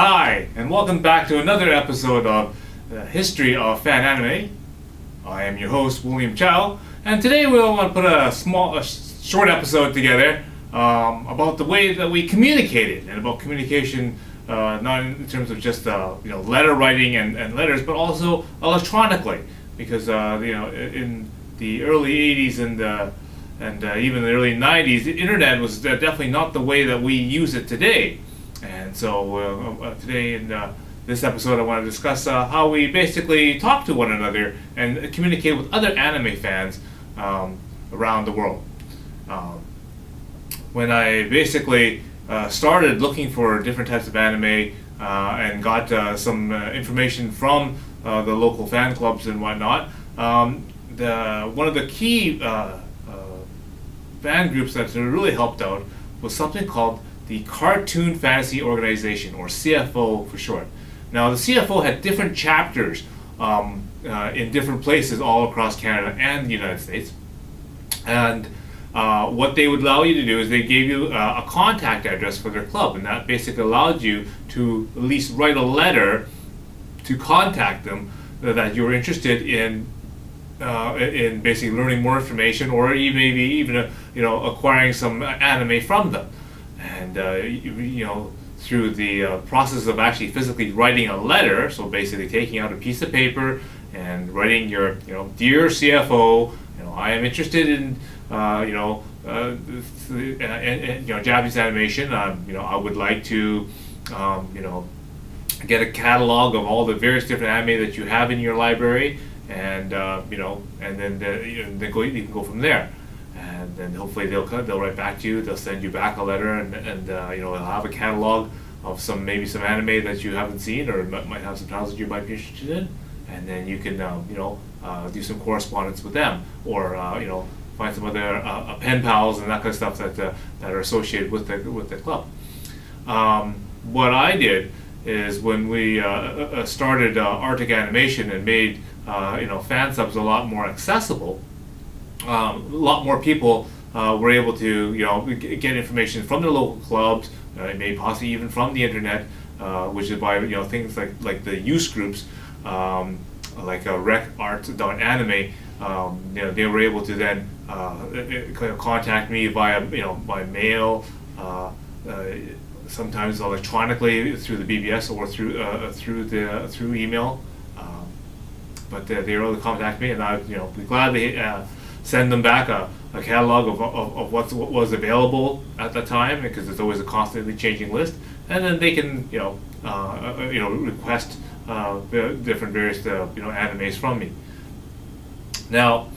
Hi, and welcome back to another episode of the History of Fan Anime. I am your host, William Chow, and today we'll want to put a short episode together about the way that we communicated, and about communication not in terms of just letter writing and letters, but also electronically, because in the early 80s and even the early 90s, the internet was definitely not the way that we use it today. And so today in this episode I want to discuss how we basically talk to one another and communicate with other anime fans around the world. When I basically started looking for different types of anime and got some information from the local fan clubs and whatnot, one of the key fan groups that really helped out was something called the Cartoon Fantasy Organization, or CFO for short. Now, the CFO had different chapters in different places all across Canada and the United States. And what they would allow you to do is they gave you a contact address for their club, and that basically allowed you to at least write a letter to contact them that you were interested in basically learning more information, or maybe even acquiring some anime from them. And through the process of actually physically writing a letter, so basically taking out a piece of paper and writing your dear CFO, I am interested in Japanese animation. I would like to get a catalog of all the various different anime that you have in your library, and then you can go from there. And then hopefully they'll write back to you. They'll send you back a letter, and they'll have a catalog of maybe some anime that you haven't seen, or might have some titles that you might be interested in, and then you can do some correspondence with them, or find some other pen pals and that kind of stuff that are associated with the club. What I did is, when we started Arctic Animation and made fan subs a lot more accessible, a lot more people were able to get information from their local clubs, maybe possibly even from the internet, which is by things like the use groups, like recart.anime. They were able to then contact me via by mail, sometimes electronically through the BBS, or through email. But they were able to contact me, and I would gladly send them back a catalog of what was available at the time, because there's always a constantly changing list, and then they can request different various animes from me. Now,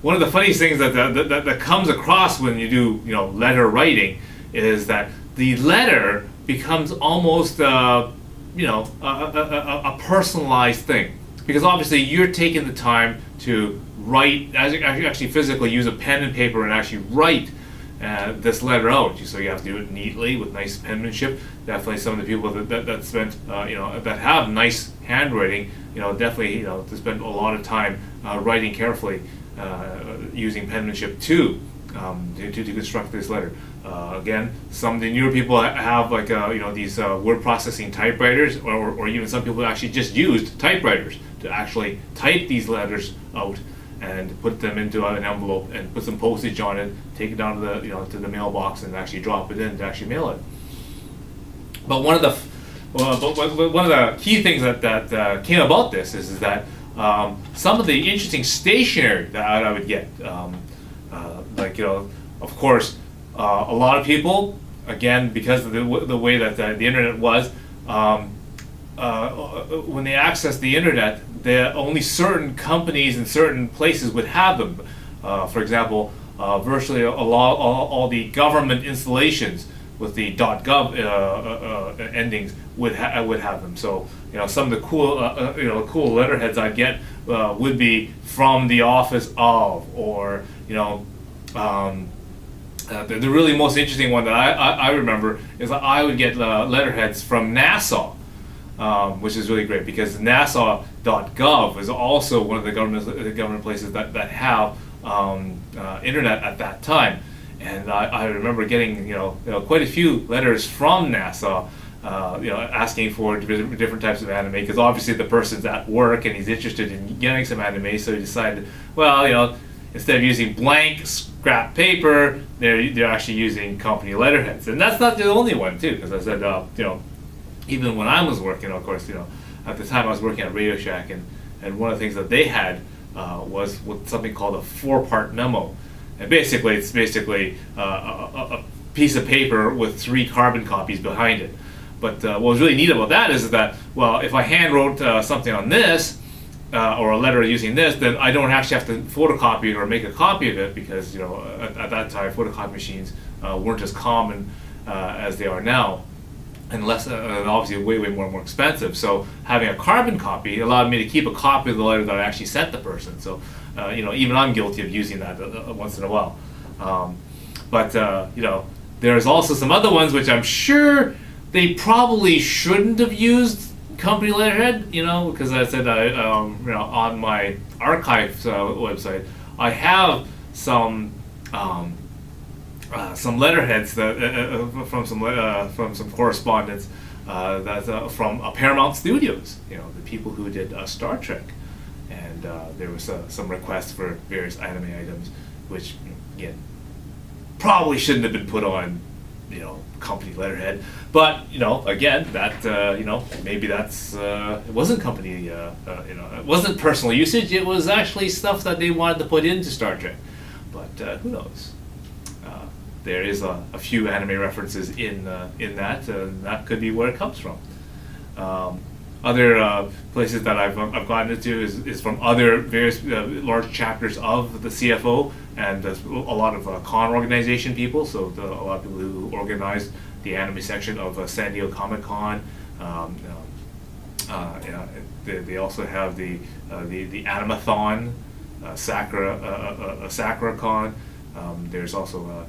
one of the funniest things that comes across when you do letter writing is that the letter becomes almost a personalized thing, because obviously you're taking the time to write, actually physically use a pen and paper and actually write this letter out. So you have to do it neatly with nice penmanship. Definitely some of the people that spent that have nice handwriting, definitely to spend a lot of time writing carefully, using penmanship to construct this letter. Again, some of the newer people have these word processing typewriters, or even some people actually just used typewriters to actually type these letters out and put them into an envelope and put some postage on it, take it down to the mailbox, and actually drop it in to actually mail it. But one of the key things that came about this is that some of the interesting stationery that I would get, of course, a lot of people, again, because of the way that the internet was, when they accessed the internet, only certain companies and certain places would have them. For example, virtually all the government installations with the .gov endings would have them. So some of the cool letterheads I'd get would be from the office of, or the really most interesting one that I remember is that I would get letterheads from NASA, which is really great, because NASA.gov is also one of the government places that have internet at that time. And I remember getting quite a few letters from NASA asking for different types of anime, because obviously the person's at work and he's interested in getting some anime, so he decided, well, instead of using blank scrap paper, they're actually using company letterheads. And that's not the only one too, because I said, even when I was working, of course, at the time I was working at Radio Shack, and one of the things that they had was something called a 4-part memo. And basically, it's a piece of paper with 3 carbon copies behind it. But what was really neat about that is that, well, if I hand wrote something on this, or a letter using this, then I don't actually have to photocopy it or make a copy of it, because at that time photocopy machines weren't as common as they are now, and obviously way more expensive. So having a carbon copy allowed me to keep a copy of the letter that I actually sent the person. So even I'm guilty of using that once in a while. But there's also some other ones which I'm sure they probably shouldn't have used company letterhead, because I said on my archives website I have some letterheads that from some correspondence that's from Paramount Studios, the people who did Star Trek, and there was some requests for various anime items, which again probably shouldn't have been put on company letterhead. But again, that maybe that's it wasn't company it wasn't personal usage, it was actually stuff that they wanted to put into Star Trek. But who knows, there is a few anime references in that, and that could be where it comes from. Other places that I've gotten into is from other various large chapters of the CFO, and a lot of con organization people. So a lot of people who organized the anime section of San Diego Comic Con. They also have the Animathon, Sakura Con. There's also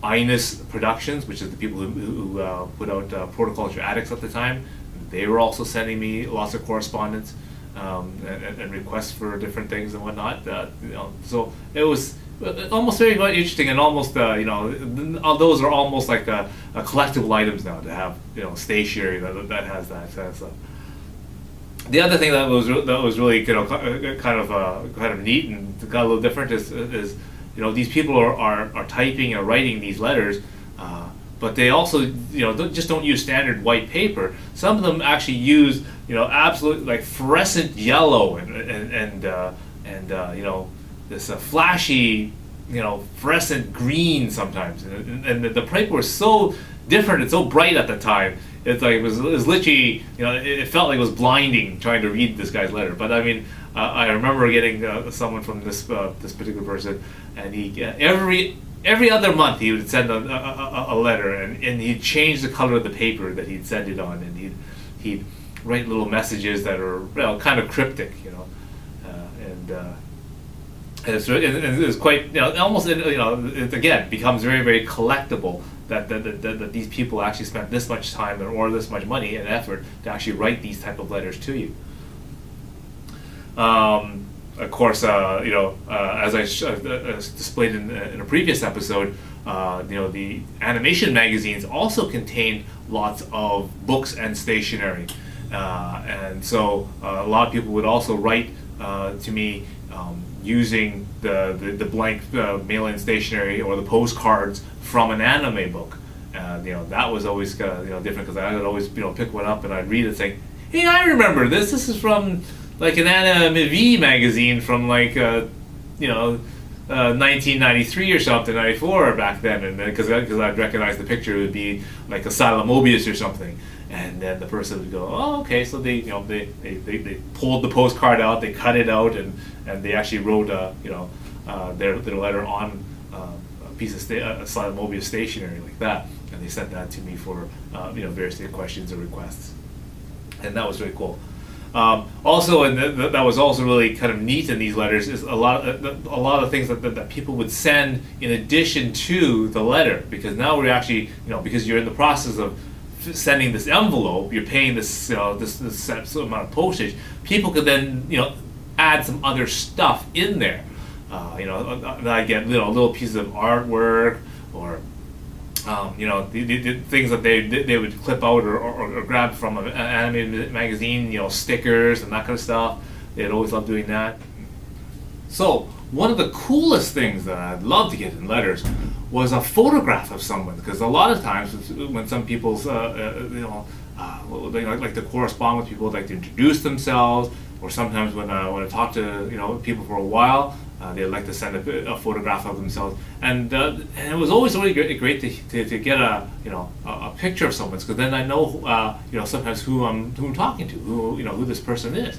Inus Productions, which is the people who put out Protoculture Addicts at the time. They were also sending me lots of correspondence and requests for different things and whatnot. So it was almost very interesting, and almost those are almost like a collectible items now, to have stationery that has that stuff. The other thing that was really kind of neat and got a little different is these people are typing and writing these letters. But they also, don't use standard white paper. Some of them actually use, absolute like fluorescent yellow and this flashy, fluorescent green sometimes. And the paper was so different and so bright at the time. It's like it was literally, it felt like it was blinding trying to read this guy's letter. But I mean, I remember getting someone from this particular person, and he every other month he would send a letter, and he'd change the color of the paper that he'd send it on, and he'd write little messages that are kind of cryptic, and it's quite almost it again becomes very collectible that these people actually spent this much time or this much money and effort to actually write these type of letters to you. Of course, as I displayed in a previous episode, the animation magazines also contained lots of books and stationery, and so a lot of people would also write to me using the blank mail-in stationery or the postcards from an anime book. That was always different, because I would always pick one up and I'd read it saying, "Hey, I remember this. This is from like an Anime V magazine from 1993 or something, 94 back then," and because I'd recognize the picture, it would be like Asylum Mobius or something, and then the person would go, "Oh, okay." So they pulled the postcard out, they cut it out, and they actually wrote their letter on a piece of Asylum Mobius stationery like that, and they sent that to me for various questions or requests, and that was really cool. Also, and that was also really kind of neat in these letters, is a lot of things that people would send in addition to the letter, because now we're actually because you're in the process of sending this envelope, you're paying this set amount of postage. People could then add some other stuff in there. I get little pieces of artwork, or the things that they would clip out or grab from an anime magazine, stickers and that kind of stuff. They'd always love doing that. So one of the coolest things that I'd love to get in letters was a photograph of someone, because a lot of times when some people's they like to correspond with people, like to introduce themselves, or sometimes when I talk to people for a while, they'd like to send a photograph of themselves, and it was always really great to get a picture of someone, because then I know sometimes who I'm talking to, who this person is.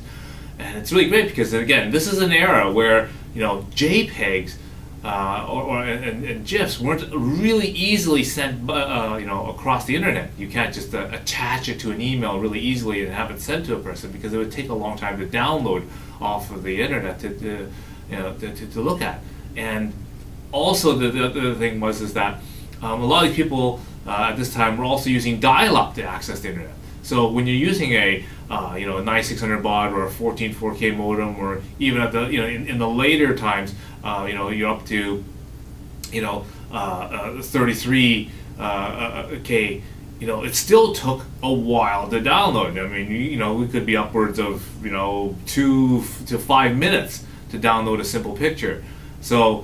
And it's really great because, again, this is an era where JPEGs and GIFs weren't really easily sent across the internet. You can't just attach it to an email really easily and have it sent to a person, because it would take a long time to download off of the internet to look at. And also the other thing is that a lot of people at this time were also using dial-up to access the internet. So when you're using a 9600 baud or a 14 4K modem, or even at the in the later times, you're up to 33 K. It still took a while to download. I mean, we could be upwards of 2 to 5 minutes to download a simple picture. So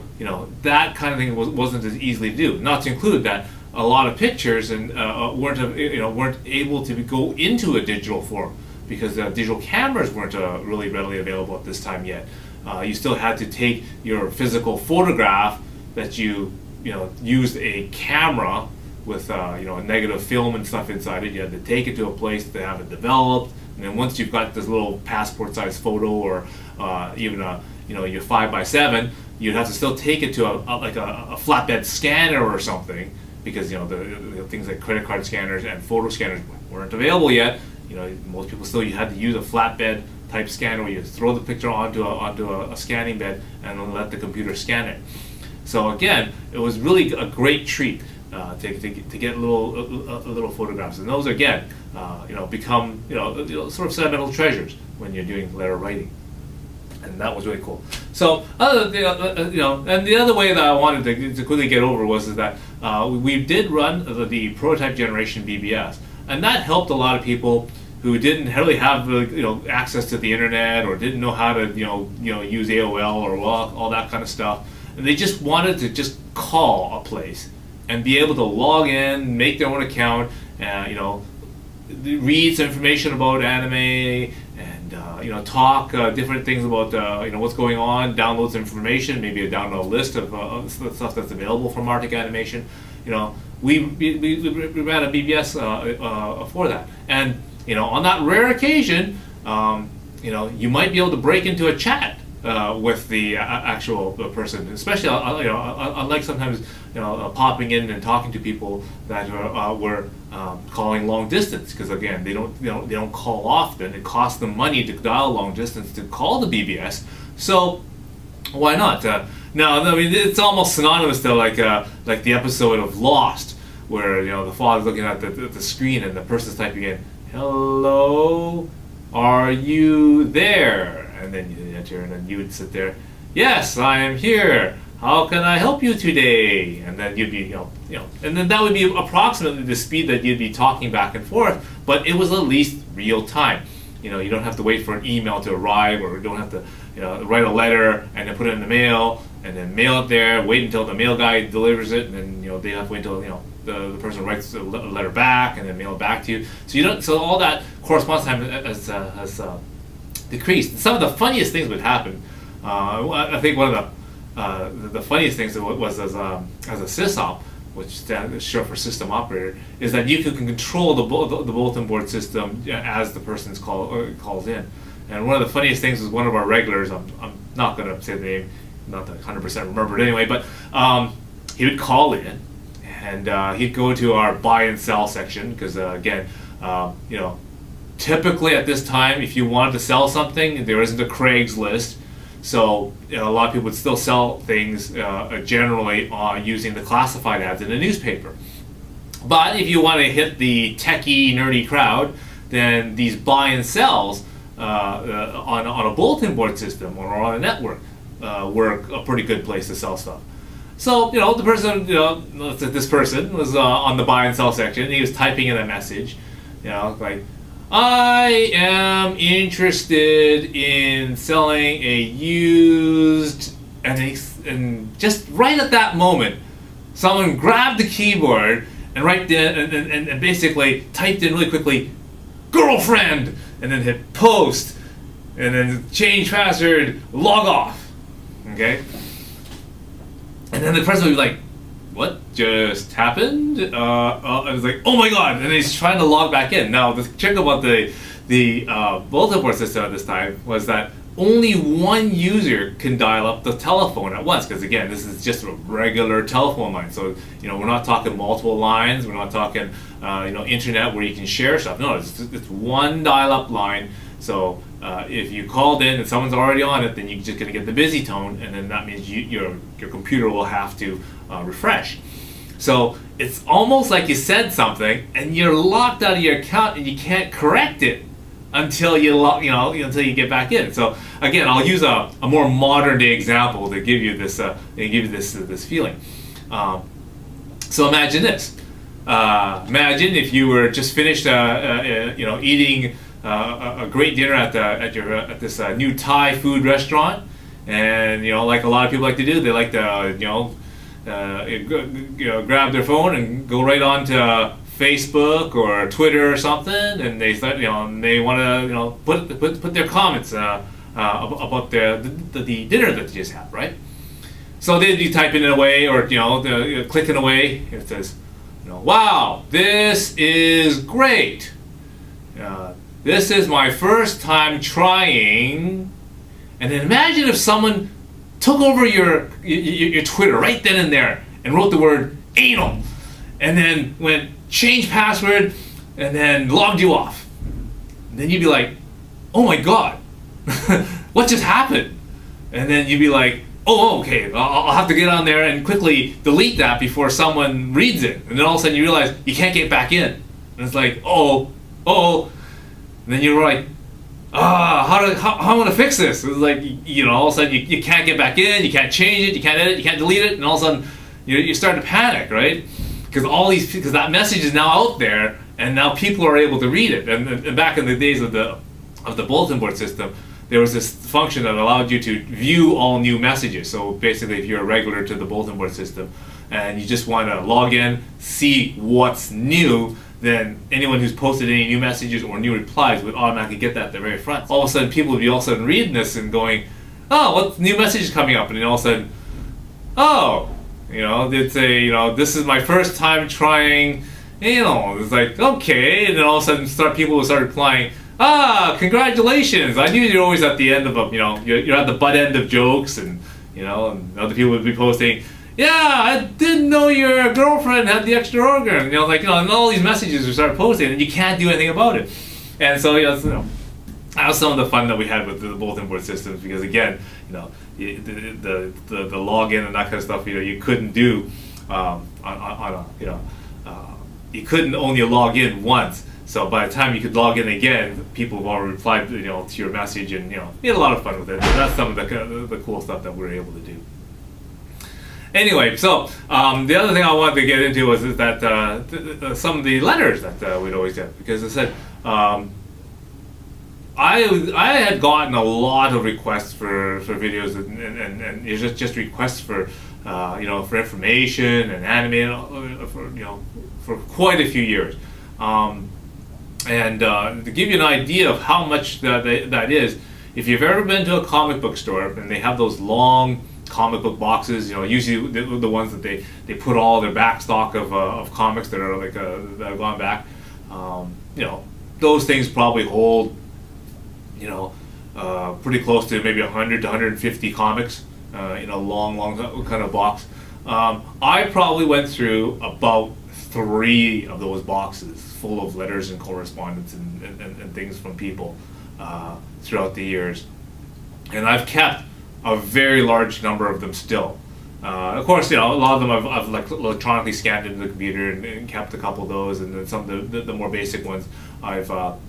that kind of thing wasn't as easy to do. Not to include that a lot of pictures weren't able to go into a digital form, because digital cameras weren't really readily available at this time yet. You still had to take your physical photograph that you used a camera with a negative film and stuff inside it. You had to take it to a place to have it developed, and then once you've got this little passport-sized photo, or even your 5x7, you'd have to still take it to a flatbed scanner or something, because the things like credit card scanners and photo scanners weren't available yet. Most people still, you had to use a flatbed type scanner where you throw the picture onto a scanning bed and then let the computer scan it. So again, it was really a great treat to get little photographs, and those again become sort of sentimental treasures when you're doing letter writing. And that was really cool. So, and the other way that I wanted to quickly get over was that we did run the Protec Generation BBS, and that helped a lot of people who didn't really have access to the internet, or didn't know how to use AOL or all that kind of stuff, and they just wanted to just call a place and be able to log in, make their own account, read some information about anime, and talk different things about what's going on, download some information, maybe download a list of stuff that's available from Arctic Animation. We ran a BBS for that, and on that rare occasion, you might be able to break into a chat with the actual person, especially unlike sometimes popping in and talking to people that were calling long distance, because again they don't call often. It costs them money to dial long distance to call the BBS, so why not? No, I mean, it's almost synonymous to like the episode of Lost, where the father's looking at the screen and the person's typing in, "Hello, are you there?" And then you enter, and then you would sit there, "Yes, I am here. How can I help you today?" And then you'd be, and then that would be approximately the speed that you'd be talking back and forth, but it was at least real time. You don't have to wait for an email to arrive, or you don't have to, write a letter and then put it in the mail and then mail it there, wait until the mail guy delivers it, and then, they have to wait until, the person writes a letter back and then mail it back to you. So all that correspondence time has decreased. Some of the funniest things would happen. I think one of the funniest things was as a sysop, which stands short for system operator, is that you can control the bulletin board system as the person calls in. And one of the funniest things was one of our regulars. I'm not going to say the name, not that 100% remember it anyway, but he would call in, and he'd go to our buy and sell section, because again, typically at this time, if you wanted to sell something, there isn't a Craigslist. So a lot of people would still sell things generally using the classified ads in a newspaper. But if you want to hit the techie, nerdy crowd, then these buy and sells on a bulletin board system or on a network were a pretty good place to sell stuff. So, the person, let's say this person was on the buy and sell section, and he was typing in a message, like, I am interested in selling a used, and just right at that moment, someone grabbed the keyboard and and basically typed in really quickly, girlfriend, and then hit post, and then change password, log off, okay? And then the person would be like, what just happened? I was like, oh my god! And he's trying to log back in. Now, the trick about the bulletin board system at this time was that only one user can dial up the telephone at once, because again, this is just a regular telephone line. So, we're not talking multiple lines. We're not talking, internet where you can share stuff. No, it's one dial-up line. So if you called in and someone's already on it, then you're just going to get the busy tone, and then that means your computer will have to refresh. So it's almost like you said something and you're locked out of your account and you can't correct it until until you get back in. So again, I'll use a more modern day example to give you this this feeling. So imagine this. Imagine if you were just finished eating a great dinner at this new Thai food restaurant, and like a lot of people like to do, they like to grab their phone and go right on to Facebook or Twitter or something, and they start and they want to put their comments about the dinner that they just had, right? So they'd be typing it away, or clicking away. It says, wow, this is great. This is my first time trying. And then imagine if someone took over your Twitter right then and there and wrote the word anal, and then went change password, and then logged you off. And then you'd be like, oh my god, what just happened? And then you'd be like, oh, okay, I'll have to get on there and quickly delete that before someone reads it. And then all of a sudden you realize you can't get back in. And it's like, oh. And then you're like, how am I going to fix this? It's like, all of a sudden you can't get back in, you can't change it, you can't edit, you can't delete it, and all of a sudden you start to panic, right? Because that message is now out there, and now people are able to read it. And back in the days of the bulletin board system, there was this function that allowed you to view all new messages. So basically, if you're a regular to the bulletin board system and you just want to log in, see what's new, then anyone who's posted any new messages or new replies would automatically get that at the very front. All of a sudden, people would be all of a sudden reading this and going, oh, what new message is coming up? And then all of a sudden, oh, they'd say, this is my first time trying anal. It's like, okay. And then all of a sudden, people would start replying, congratulations. I knew you're always at the end of you're at the butt end of jokes, and and other people would be posting, yeah, I didn't know your girlfriend had the extra organ. And all these messages would start posting, and you can't do anything about it. And so, that was some of the fun that we had with the bulletin board systems, because again, the login and that kind of stuff, you couldn't do you couldn't only log in once. So by the time you could log in again, people have already replied, to your message, and we had a lot of fun with it. And that's some of the cool stuff that we were able to do. Anyway, so the other thing I wanted to get into was that some of the letters that we'd always get, because I said I had gotten a lot of requests for videos and just requests for for information and anime for quite a few years. And to give you an idea of how much that is, if you've ever been to a comic book store and they have those long comic book boxes, usually the ones that they put all their back stock of comics that are that have gone back, those things probably hold pretty close to maybe 100 to 150 comics in a long kind of box. I probably went through about 3 of those boxes full of letters and correspondence and things from people throughout the years, and I've kept a very large number of them still. Of course, a lot of them I've like electronically scanned into the computer and kept a couple of those, and then some of the more basic ones I've long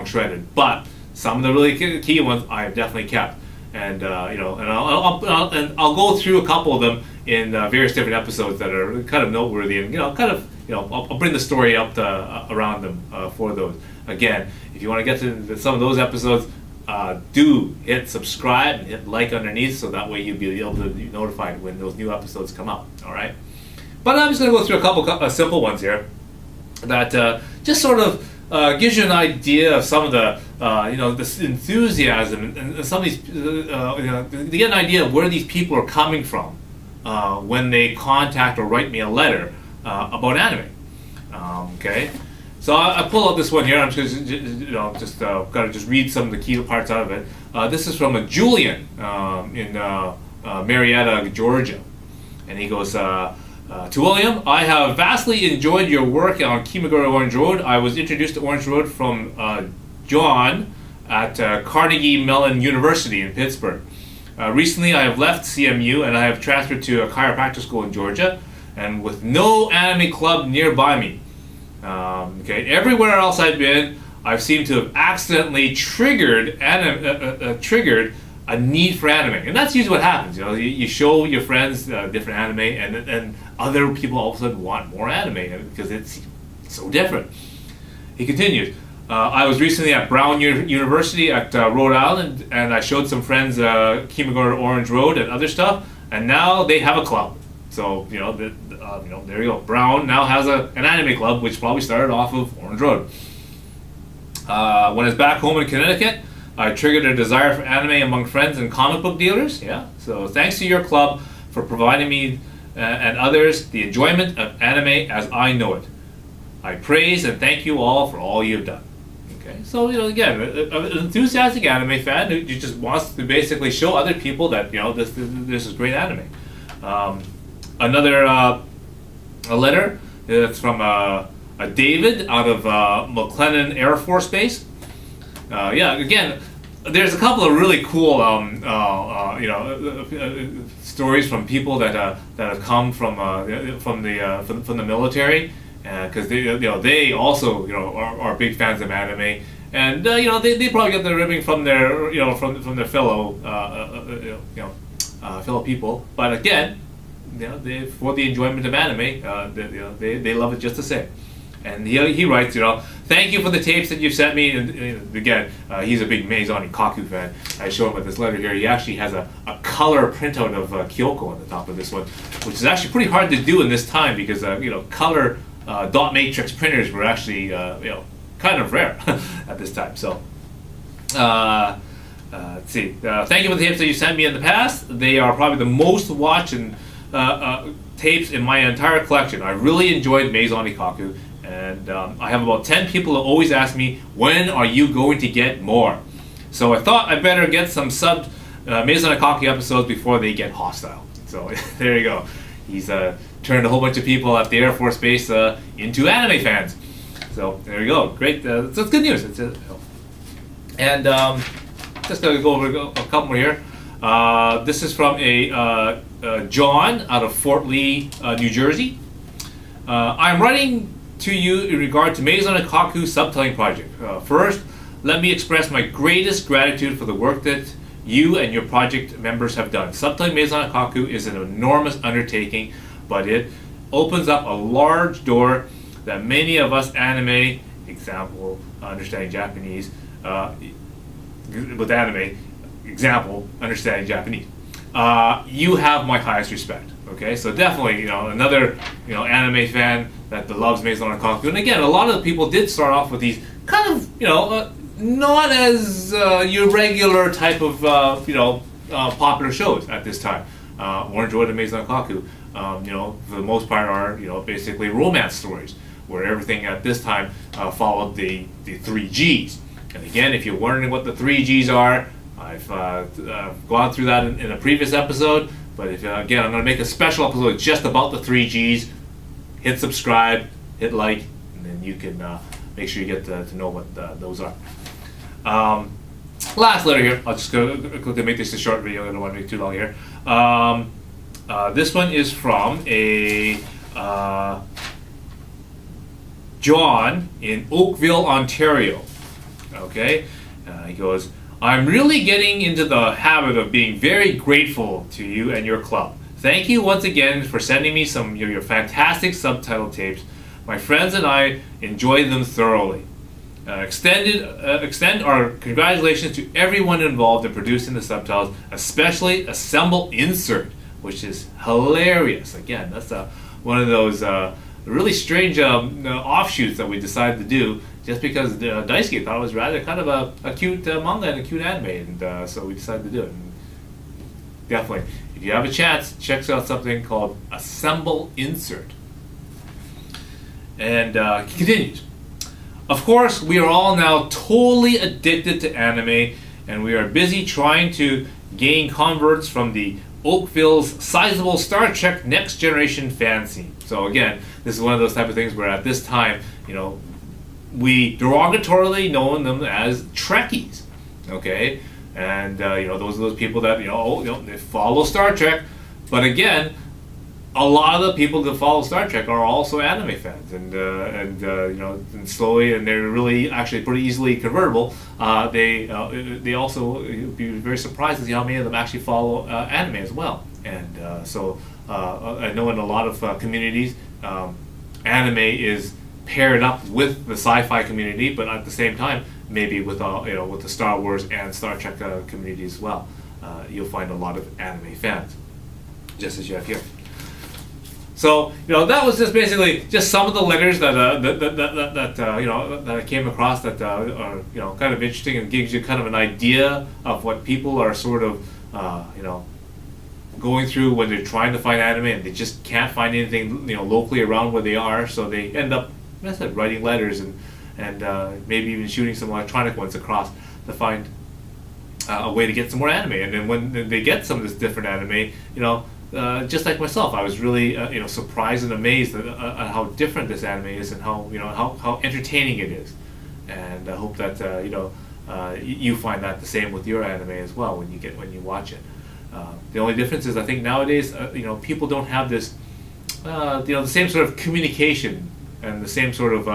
shredded. But some of the really key ones I've definitely kept. and and I'll go through a couple of them in various different episodes that are kind of noteworthy, and I'll bring the story up to, around them for those. Again, if you want to get to some of those episodes, do hit subscribe and hit like underneath, so that way you'll be able to be notified when those new episodes come up. All right, but I'm just going to go through a couple simple ones here that just sort of gives you an idea of some of the this enthusiasm and some of these to get an idea of where these people are coming from when they contact or write me a letter about anime. Okay, so I pull out this one here. I'm just gotta just read some of the key parts out of it. This is from a Julian in Marietta, Georgia, and he goes. To William, I have vastly enjoyed your work on Kimagure Orange Road. I was introduced to Orange Road from John at Carnegie Mellon University in Pittsburgh. Recently, I have left CMU and I have transferred to a chiropractic school in Georgia, and with no anime club nearby me. Everywhere else I've been, I've seemed to have accidentally triggered a need for anime, and that's usually what happens. You show your friends different anime, and other people all of a sudden want more anime because it's so different. He continues. I was recently at Brown University at Rhode Island, and I showed some friends Kimagure Orange Road and other stuff, and now they have a club. So there you go. Brown now has an anime club, which probably started off of Orange Road. When I was back home in Connecticut, I triggered a desire for anime among friends and comic book dealers. Yeah. So thanks to your club for providing me and others the enjoyment of anime as I know it. I praise and thank you all for all you've done. Okay. So again, an enthusiastic anime fan who just wants to basically show other people that this is great anime. Another a letter. It's from a David out of McLennan Air Force Base. Again, there's a couple of really cool stories from people that have come from the military, because they also are big fans of anime, and they probably get their ribbing from their from their fellow fellow people, but again, for the enjoyment of anime, they love it just the same. And he writes, thank you for the tapes that you sent me. And again, he's a big Maison Ikaku fan. I show him with this letter here. He actually has a color printout of Kyoko on the top of this one, which is actually pretty hard to do in this time because color dot matrix printers were actually kind of rare at this time. So let's see. Thank you for the tapes that you sent me in the past. They are probably the most watched tapes in my entire collection. I really enjoyed Maison Ikaku. And I have about 10 people who always ask me, when are you going to get more? So I thought I better get some subbed Maison Ikaku episodes before they get hostile. So there you go. He's turned a whole bunch of people at the Air Force Base into anime fans. So there you go. Great. So it's good news. And just going to go over a couple more here. This is from a John out of Fort Lee, New Jersey. I'm writing to you in regard to Maison Ikaku subtitling project. First, let me express my greatest gratitude for the work that you and your project members have done. Subtitling Maison Ikaku is an enormous undertaking, but it opens up a large door that many of us anime, example, understanding Japanese, with anime, example, understanding Japanese. You have my highest respect. Okay, so definitely, another, anime fan that loves Maison Ikaku. And again, a lot of the people did start off with these kind of, not as your regular type of, popular shows at this time. Orange Road and Maison Ikaku, for the most part are, basically romance stories, where everything at this time followed the 3 Gs. And again, if you're wondering what the 3 Gs are, I've gone through that in a previous episode. But if again, I'm going to make a special episode just about the 3 Gs. Hit subscribe, hit like, and then you can make sure you get to know what those are. Last letter here. I'll just go quickly make this a short video. I don't want to make it too long here. This one is from a John in Oakville, Ontario. Okay, he goes, I'm really getting into the habit of being very grateful to you and your club. Thank you once again for sending me some of your fantastic subtitle tapes. My friends and I enjoyed them thoroughly. Extend our congratulations to everyone involved in producing the subtitles, especially Assemble Insert, which is hilarious. Again, that's one of those really strange offshoots that we decided to do just because Daisuke thought it was rather kind of a cute manga and a cute anime, and so we decided to do it. And definitely, if you have a chance, check out something called Assemble Insert. And he continues. Of course, we are all now totally addicted to anime, and we are busy trying to gain converts from the Oakville's sizable Star Trek Next Generation fan scene. So again, this is one of those type of things where at this time, we derogatorily know them as Trekkies, okay? And those are those people that they follow Star Trek, but again, a lot of the people that follow Star Trek are also anime fans, and slowly, and they're really actually pretty easily convertible. They also, you'd be very surprised to see how many of them actually follow anime as well. And so I know in a lot of communities, anime is paired up with the sci-fi community, but at the same time, maybe with with the Star Wars and Star Trek community as well. You'll find a lot of anime fans, just as you have here. So that was just basically just some of the letters that I came across that are kind of interesting and gives you kind of an idea of what people are sort of going through when they're trying to find anime and they just can't find anything locally around where they are, so they end up, as I said, writing letters and maybe even shooting some electronic ones across to find a way to get some more anime. And then when they get some of this different anime, just like myself, I was really surprised and amazed at how different this anime is and how entertaining it is. And I hope that you find that the same with your anime as well when you watch it. The only difference is I think nowadays people don't have this the same sort of communication and the same sort of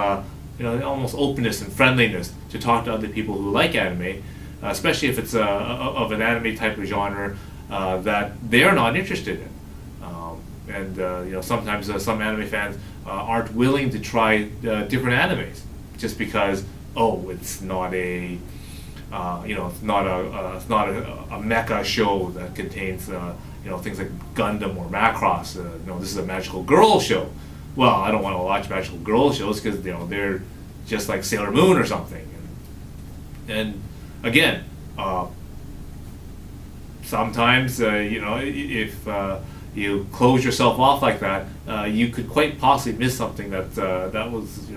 almost openness and friendliness to talk to other people who like anime, especially if it's of an anime type of genre that they're not interested in. Sometimes some anime fans aren't willing to try different animes just because it's not a mecha show that contains things like Gundam or Macross. This is a magical girl show. Well, I don't want to watch magical girl shows because they're just like Sailor Moon or something. And again, sometimes if you close yourself off like that, you could quite possibly miss something that was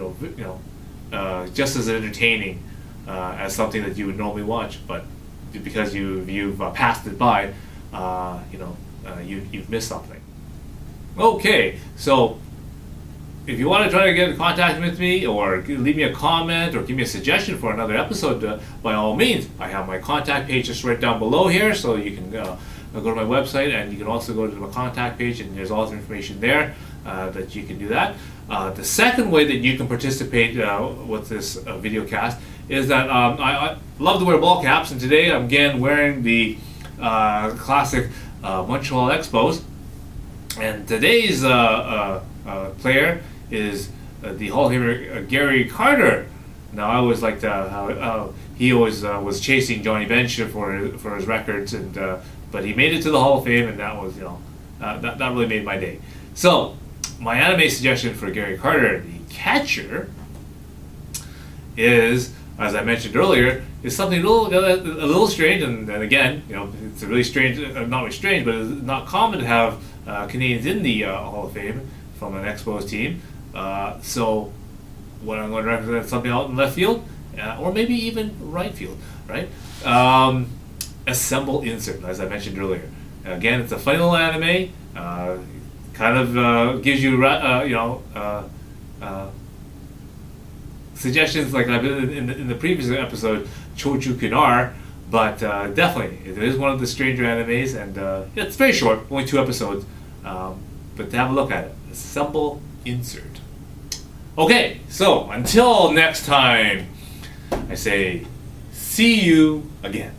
just as entertaining as something that you would normally watch, but because you've passed it by, you've missed something. Okay, so if you want to try to get in contact with me or leave me a comment or give me a suggestion for another episode, by all means, I have my contact page just right down below here, so you can go to my website, and you can also go to my contact page, and there's all the information there that you can do that. The second way that you can participate with this video cast is that I love to wear ball caps, and today I'm again wearing the classic Montreal Expos, and today's player is the Hall of Famer Gary Carter. Now I always liked how he always was chasing Johnny Bench for his records, and but he made it to the Hall of Fame, and that was that really made my day. So my anime suggestion for Gary Carter, the catcher, is, as I mentioned earlier, is something a little strange, and again, it's a really strange, not really strange, but it's not common to have Canadians in the Hall of Fame from an Expos team. So what I'm going to recommend is something out in left field, or maybe even right field, right? Assemble Insert, as I mentioned earlier. Again, it's a funny little anime. Kind of gives you suggestions like I've been in the previous episode, Chochu Kinar, but definitely it is one of the stranger animes, and it's very short, only 2 episodes, but to have a look at it. Assemble Insert. Okay, so until next time, I say see you again.